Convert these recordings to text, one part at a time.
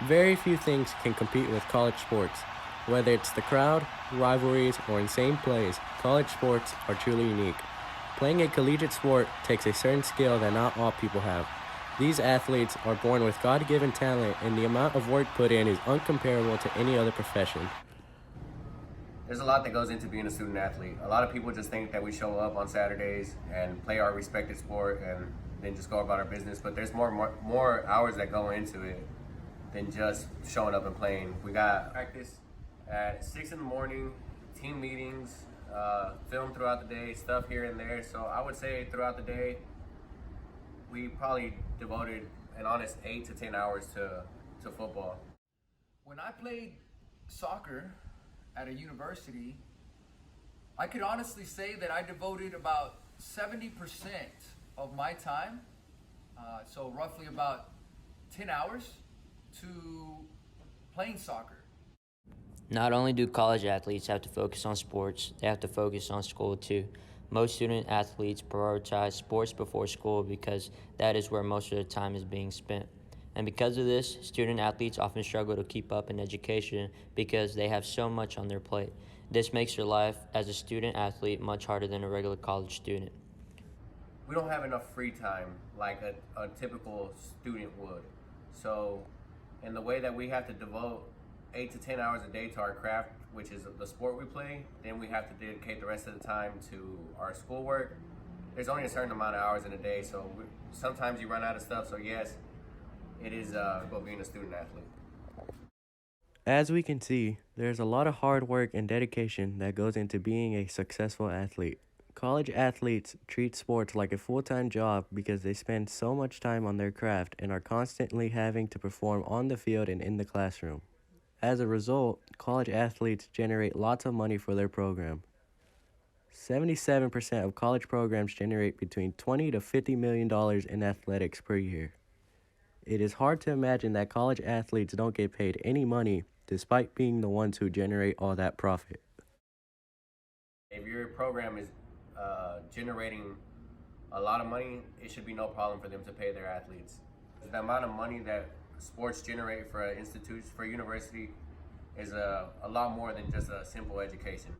Very few things can compete with college sports. Whether it's the crowd, rivalries, or insane plays, college sports are truly unique. Playing a collegiate sport takes a certain skill that not all people have. These athletes are born with God given talent, and the amount of work put in is uncomparable to any other profession. There's a lot that goes into being a student athlete. A lot of people just think that we show up on Saturdays and play our respected sport and then just go about our business, but there's more hours that go into it than just showing up and playing. We got practice at 6 in the morning, team meetings, film throughout the day, stuff here and there. So I would say throughout the day, we probably devoted an honest 8 to 10 hours to football. When I played soccer at a university, I could honestly say that I devoted about 70% of my time, so roughly about 10 hours, to playing soccer. Not only do college athletes have to focus on sports, they have to focus on school too. Most student athletes prioritize sports before school because that is where most of their time is being spent. And because of this, student athletes often struggle to keep up in education because they have so much on their plate. This makes their life as a student athlete much harder than a regular college student. We don't have enough free time like a typical student would. So in the way that we have to devote 8 to 10 hours a day to our craft, which is the sport we play, then we have to dedicate the rest of the time to our schoolwork. There's only a certain amount of hours in a day, so sometimes you run out of stuff. So yes, it is about being a student athlete. As we can see, there's a lot of hard work and dedication that goes into being a successful athlete. College athletes treat sports like a full-time job because they spend so much time on their craft and are constantly having to perform on the field and in the classroom. As a result, college athletes generate lots of money for their program. 77% of college programs generate between $20 to $50 million in athletics per year. It is hard to imagine that college athletes don't get paid any money despite being the ones who generate all that profit. If your program is generating a lot of money, it should be no problem for them to pay their athletes. The amount of money that sports generate for institutes, for university, is a lot more than just a simple education.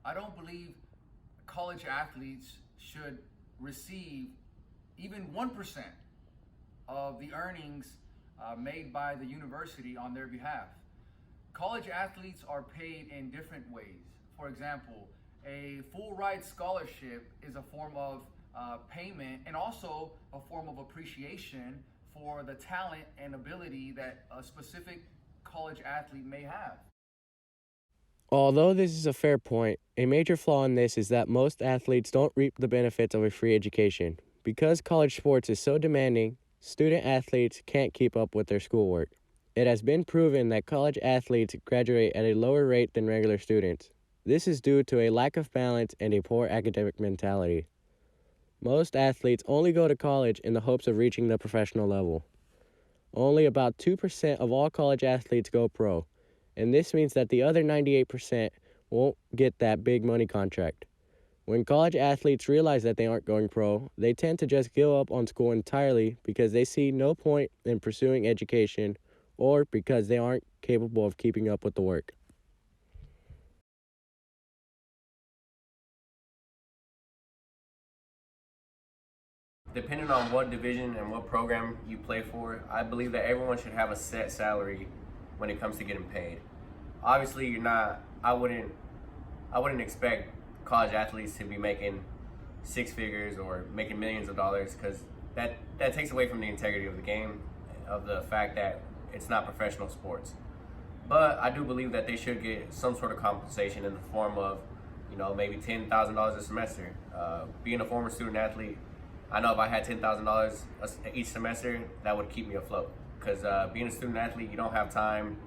I don't believe college athletes should receive even 1% of the earnings made by the university on their behalf. College athletes are paid in different ways. For example, a full ride scholarship is a form of payment and also a form of appreciation for the talent and ability that a specific college athlete may have. Although this is a fair point, a major flaw in this is that most athletes don't reap the benefits of a free education. Because college sports is so demanding, student athletes can't keep up with their schoolwork. It has been proven that college athletes graduate at a lower rate than regular students. This is due to a lack of balance and a poor academic mentality. Most athletes only go to college in the hopes of reaching the professional level. Only about 2% of all college athletes go pro, and this means that the other 98% won't get that big money contract. When college athletes realize that they aren't going pro, they tend to just give up on school entirely because they see no point in pursuing education or because they aren't capable of keeping up with the work. Depending on what division and what program you play for, I believe that everyone should have a set salary when it comes to getting paid. Obviously, I wouldn't expect college athletes to be making six figures or making millions of dollars, because that takes away from the integrity of the game, of the fact that it's not professional sports. But I do believe that they should get some sort of compensation in the form of, maybe $10,000 a semester. Being a former student athlete, I know if I had $10,000 each semester, that would keep me afloat. Because being a student athlete, you don't have time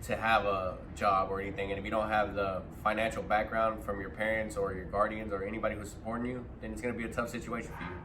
to have a job or anything, and if you don't have the financial background from your parents or your guardians or anybody who's supporting you, then it's going to be a tough situation for you.